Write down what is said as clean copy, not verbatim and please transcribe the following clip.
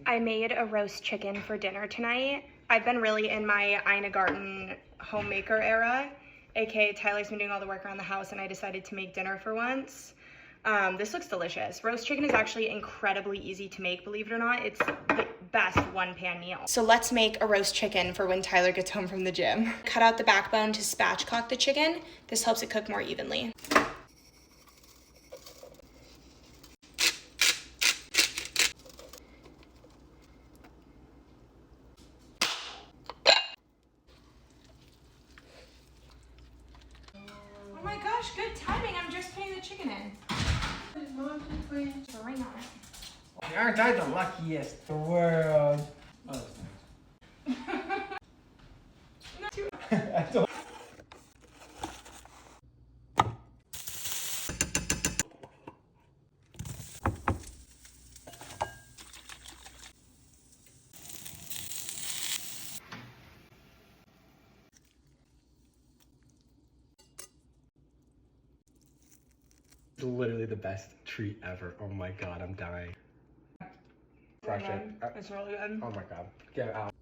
I made a roast chicken for dinner tonight. I've been really in my Ina Garten homemaker era, aka Tyler's been doing all the work around the house and I decided to make dinner for once. This looks delicious. Roast chicken is actually incredibly easy to make, believe it or not. It's the best one-pan meal. So let's make a roast chicken for when Tyler gets home from the gym. Cut out the backbone to spatchcock the chicken. This helps it cook more evenly. Oh my gosh, good timing. I'm just putting the chicken in. Ring on it. Aren't I the luckiest in the world? Oh, that's nice. It's literally the best treat ever. Oh my god, I'm dying. Crush it. It's really good. Oh my god. Get out.